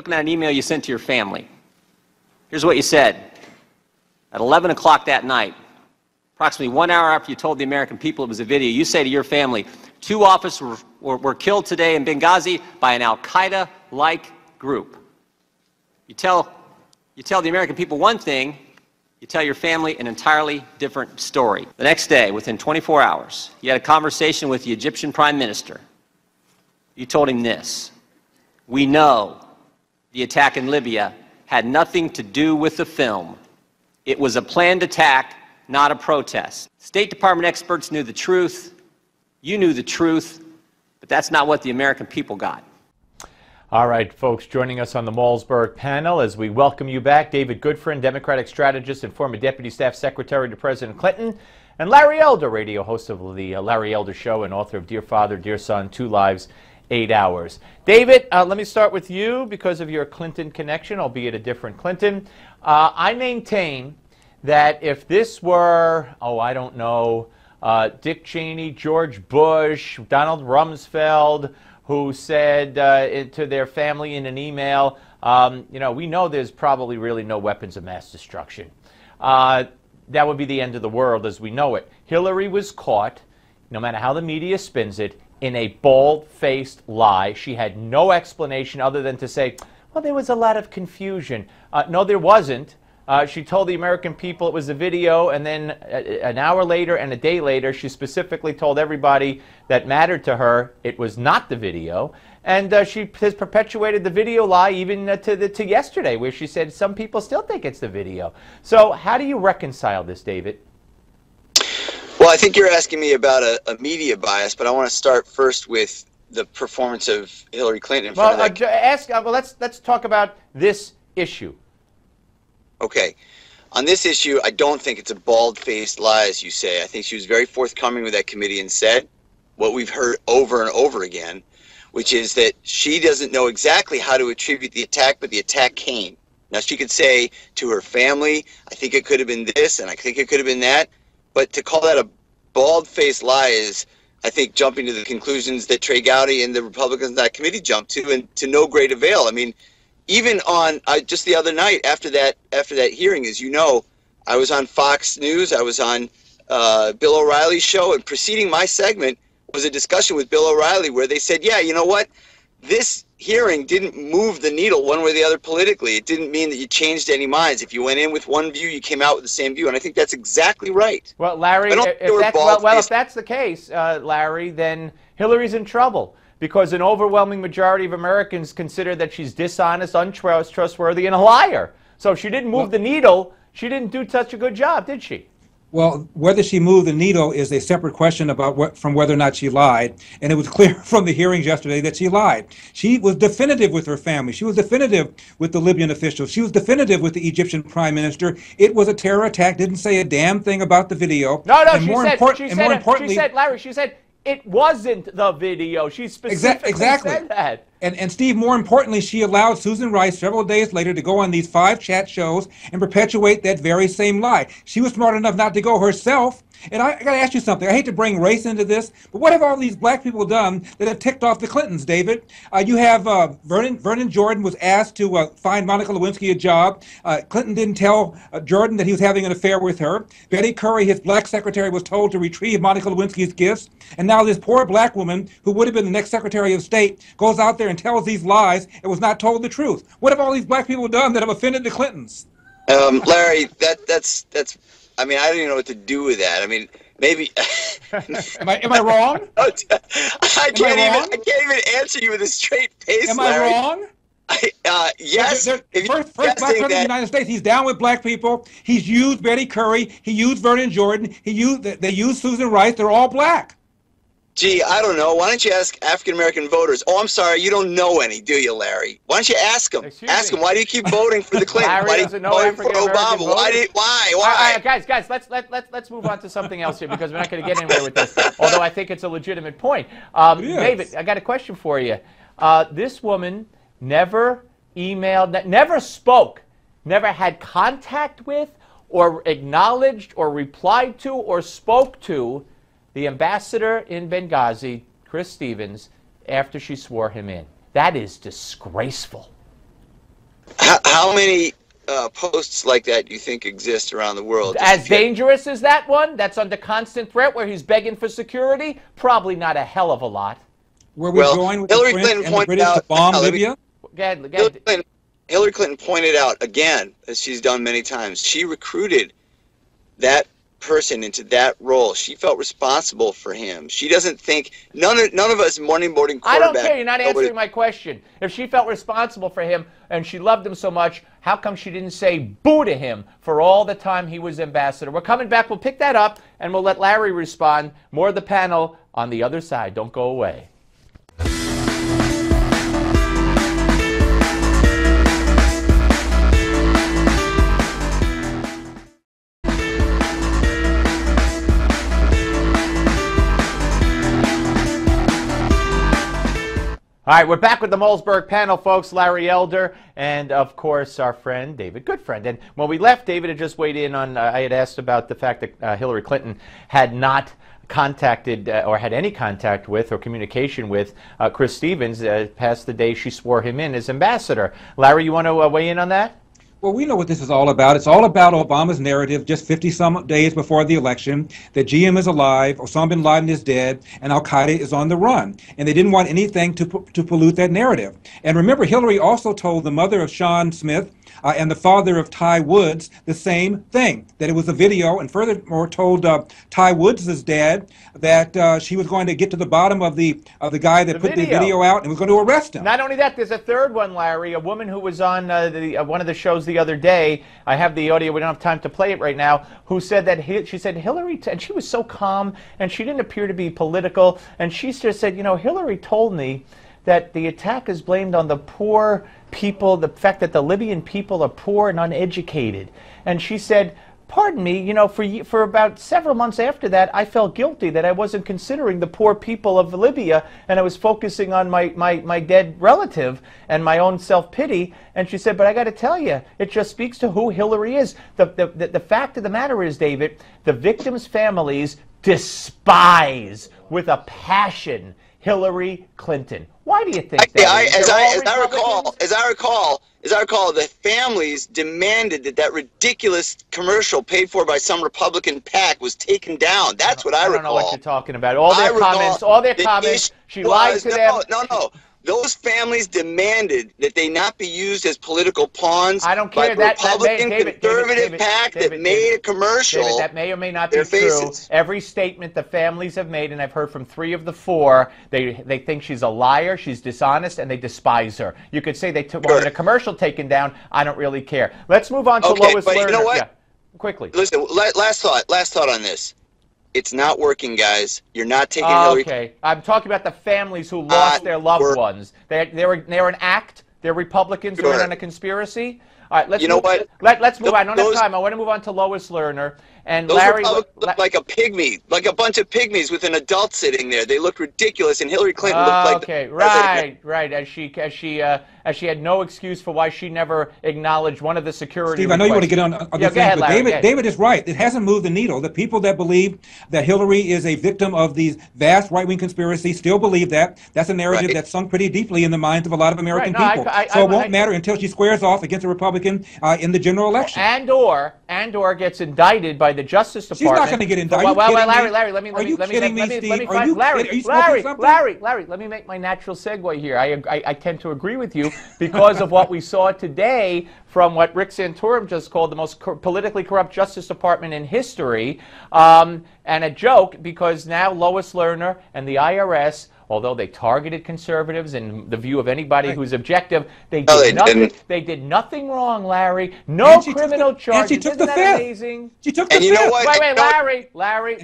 looking at an email you sent to your family. Here's what you said. At 11 o'clock that night, approximately 1 hour after you told the American people it was a video, you say to your family, 2 officers were killed today in Benghazi by an Al-Qaeda-like group. You tell the American people one thing, you tell your family an entirely different story. The next day, within 24 hours, you had a conversation with the Egyptian Prime Minister. You told him this: we know the attack in Libya had nothing to do with the film. It was a planned attack, not a protest. State Department experts knew the truth. You knew the truth, but that's not what the American people got. All right, folks, joining us on the Malzberg panel as we welcome you back, David Goodfriend, Democratic strategist and former Deputy Staff Secretary to President Clinton, and Larry Elder, radio host of the Larry Elder Show and author of Dear Father, Dear Son, 2 Lives, 8 Hours. David, let me start with you because of your Clinton connection, albeit a different Clinton. I maintain that if this were, I don't know, Dick Cheney, George Bush, Donald Rumsfeld, who said to their family in an email, we know there's probably really no weapons of mass destruction. That would be the end of the world as we know it. Hillary was caught, no matter how the media spins it, in a bald-faced lie. She had no explanation other than to say, well, there was a lot of confusion. No, there wasn't. She told the American people it was a video, and then an hour later and a day later, she specifically told everybody that mattered to her it was not the video. And she has perpetuated the video lie even to yesterday, where she said some people still think it's the video. So how do you reconcile this, David? Well, I think you're asking me about a media bias, but I want to start first with the performance of Hillary Clinton. Let's talk about this issue. Okay. On this issue, I don't think it's a bald-faced lie, as you say. I think she was very forthcoming with that committee and said what we've heard over and over again, which is that she doesn't know exactly how to attribute the attack, but the attack came. Now, she could say to her family, I think it could have been this, and I think it could have been that. But to call that a bald-faced lie is, I think, jumping to the conclusions that Trey Gowdy and the Republicans in that committee jumped to, and to no great avail. I mean, even on just the other night after that hearing, as you know, I was on Fox News, I was on Bill O'Reilly's show, and preceding my segment was a discussion with Bill O'Reilly where they said, yeah, you know what, this hearing didn't move the needle one way or the other politically. It didn't mean that you changed any minds. If you went in with one view, you came out with the same view, and I think that's exactly right. Well, Larry, if that's the case, Larry, then Hillary's in trouble, because an overwhelming majority of Americans consider that she's dishonest, untrustworthy, and a liar. So if she didn't move the needle, she didn't do such a good job, did she? Well, whether she moved the needle is a separate question about from whether or not she lied. And it was clear from the hearings yesterday that she lied. She was definitive with her family. She was definitive with the Libyan officials. She was definitive with the Egyptian prime minister. It was a terror attack. Didn't say a damn thing about the video. No, she said, Larry, she said, it wasn't the video. She specifically said that. And Steve, more importantly, she allowed Susan Rice several days later to go on these 5 chat shows and perpetuate that very same lie. She was smart enough not to go herself. And I got to ask you something. I hate to bring race into this, but what have all these black people done that have ticked off the Clintons, David? You have Vernon Jordan was asked to find Monica Lewinsky a job. Clinton didn't tell Jordan that he was having an affair with her. Betty Curry, his black secretary, was told to retrieve Monica Lewinsky's gifts. And now this poor black woman, who would have been the next Secretary of State, goes out there and tells these lies and was not told the truth. What have all these black people done that have offended the Clintons? Larry, that's. I mean, I don't even know what to do with that. I mean, maybe. Am I wrong? I can't even answer you with a straight face. Am Larry. I wrong? Yes. First black president of the United States. He's down with black people. He's used Betty Curry. He used Vernon Jordan. They used Susan Rice. They're all black. Gee, I don't know. Why don't you ask African-American voters? Oh, I'm sorry, you don't know any, do you, Larry? Why don't you ask them? Ask them, why do you keep voting for the Clintons? Why do you vote for Obama? Why? All right, guys, let's move on to something else here, because we're not going to get anywhere with this, although I think it's a legitimate point. David, I got a question for you. This woman never emailed, never spoke, never had contact with, or acknowledged, or replied to, or spoke to the ambassador in Benghazi, Chris Stevens, after she swore him in. That is disgraceful. How many posts like that do you think exist around the world? As dangerous as that one, that's under constant threat, where he's begging for security? Probably not a hell of a lot. Where we're going with Hillary the French Clinton and the pointed British out, to bomb Libya? Hillary Clinton pointed out again, as she's done many times, she recruited that person into that role. She felt responsible for him. She doesn't think none of us morning quarterback. I don't care. You're not answering my question. If she felt responsible for him and she loved him so much, how come she didn't say boo to him for all the time he was ambassador? We're coming back. We'll pick that up and we'll let Larry respond. More of the panel on the other side. Don't go away. All right, we're back with the Malzberg panel, folks. Larry Elder and, of course, our friend David Goodfriend. And when we left, David had just weighed in on, I had asked about the fact that Hillary Clinton had not contacted or had any contact with or communication with Chris Stevens past the day she swore him in as ambassador. Larry, you want to weigh in on that? Well, we know what this is all about. It's all about Obama's narrative just 50-some days before the election that GM is alive, Osama bin Laden is dead, and al-Qaeda is on the run. And they didn't want anything to pollute that narrative. And remember, Hillary also told the mother of Sean Smith and the father of Ty Woods the same thing, that it was a video, and furthermore told Ty Woods' dad that she was going to get to the bottom of the guy that put the video out and was going to arrest him. Not only that, there's a third one, Larry, a woman who was on one of the shows the other day. I have the audio. We don't have time to play it right now. Who said that she said Hillary, and she was so calm, and she didn't appear to be political, and she just said, you know, Hillary told me that the attack is blamed on the poor people, the fact that the Libyan people are poor and uneducated. And she said, pardon me, you know, for about several months after that, I felt guilty that I wasn't considering the poor people of Libya, and I was focusing on my dead relative and my own self-pity. And she said, but I got to tell you, it just speaks to who Hillary is. The fact of the matter is, David, the victims' families despise with a passion Hillary Clinton. Why do you think that? As I recall, the families demanded that ridiculous commercial paid for by some Republican PAC was taken down. That's what I recall. I don't know what you're talking about. All their comments, she lied to them. No. Those families demanded that they not be used as political pawns. I don't care. By Republican conservative PAC that made a commercial. David, that may or may not be true. Every statement the families have made, and I've heard from 3 of the 4, they think she's a liar, she's dishonest, and they despise her. You could say they wanted a commercial taken down. I don't really care. Let's move on to Lois Lerner. You know what? Yeah, quickly. Listen, last thought on this. It's not working, guys. You're not taking Hillary. Okay, I'm talking about the families who lost their loved ones. They're an act. They're Republicans who are in a conspiracy. All right, let's let's move on. I don't have time. I want to move on to Lois Lerner and those Larry. Look like a pygmy, like a bunch of pygmies with an adult sitting there. They looked ridiculous, and Hillary Clinton looked like. Okay, right. As she had no excuse for why she never acknowledged one of the security. Steve, I know you want to get on other things, but David is right. It hasn't moved the needle. The people that believe that Hillary is a victim of these vast right-wing conspiracies still believe that. That's a narrative that's sunk pretty deeply in the minds of a lot of American people. So it won't matter until she squares off against a Republican in the general election. And/or gets indicted by the Justice Department. She's not going to get indicted. Larry, let me make my natural segue here. I tend to agree with you because of what we saw today from what Rick Santorum just called the most politically corrupt Justice Department in history, and a joke because now Lois Lerner and the IRS, although they targeted conservatives in the view of anybody who's objective, they did nothing wrong, Larry. No criminal charges. And she took the 5th. Amazing? She took the 5th. You know what? Larry,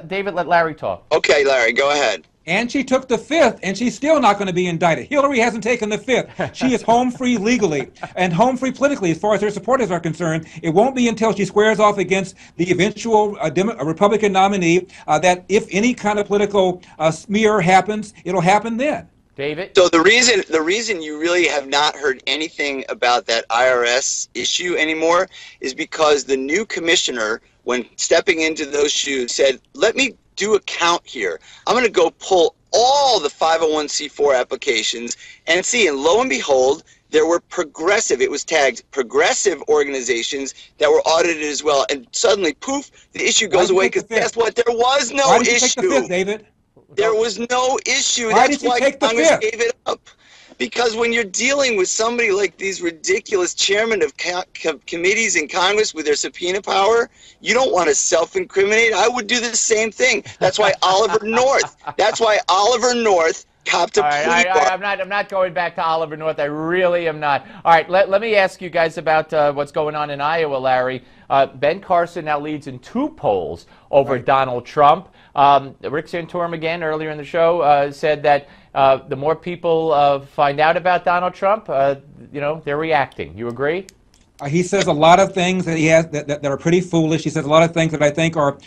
David, let Larry talk. Okay, Larry, go ahead. And she took the 5th, and she's still not going to be indicted. Hillary hasn't taken the 5th. She is home free legally and home free politically as far as her supporters are concerned. It won't be until she squares off against the eventual Republican nominee that if any kind of political smear happens, it'll happen then. David? So the reason you really have not heard anything about that IRS issue anymore is because the new commissioner, when stepping into those shoes, said, let me do a count here. I'm going to go pull all the 501c4 applications and see, and lo and behold, there were progressive, it was tagged progressive organizations that were audited as well. And suddenly, poof, the issue goes away because guess what? There was no issue. Why did you take the fifth, David? There was no issue. Why That's did you why take the Congress fifth? gave it up. Because when you're dealing with somebody like these ridiculous chairmen of committees in Congress with their subpoena power, you don't want to self-incriminate. I would do the same thing. That's why Oliver North. That's why Oliver North copped a plea. I'm not going back to Oliver North. I really am not. All right, let me ask you guys about what's going on in Iowa, Larry. Ben Carson now leads in 2 polls over Donald Trump. Rick Santorum, again, earlier in the show, said that the more people find out about Donald Trump, they're reacting. You agree? He says a lot of things that he has that are pretty foolish. He says a lot of things that I think are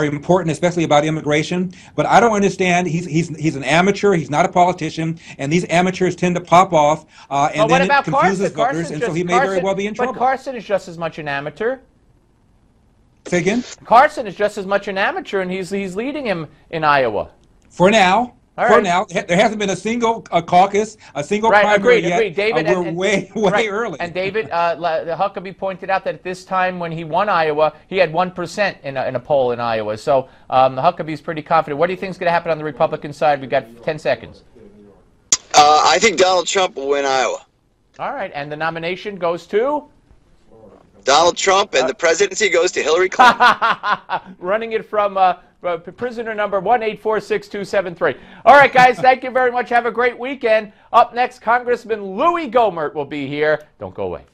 important, especially about immigration. But I don't understand. He's an amateur. He's not a politician, and these amateurs tend to pop off, and then it confuses voters, and so he may very well be in trouble. But Carson is just as much an amateur. Say again? Carson is just as much an amateur, and he's leading him in Iowa. For now. All For right. now, there hasn't been a single caucus, a single primary yet. Agreed. David, we're way early. And David Huckabee pointed out that at this time when he won Iowa, he had 1% in a poll in Iowa. So Huckabee's pretty confident. What do you think is going to happen on the Republican side? We've got 10 seconds. I think Donald Trump will win Iowa. All right, and the nomination goes to? Donald Trump, and the presidency goes to Hillary Clinton. Running it from prisoner number 1846273. All right, guys, thank you very much. Have a great weekend. Up next, Congressman Louis Gohmert will be here. Don't go away.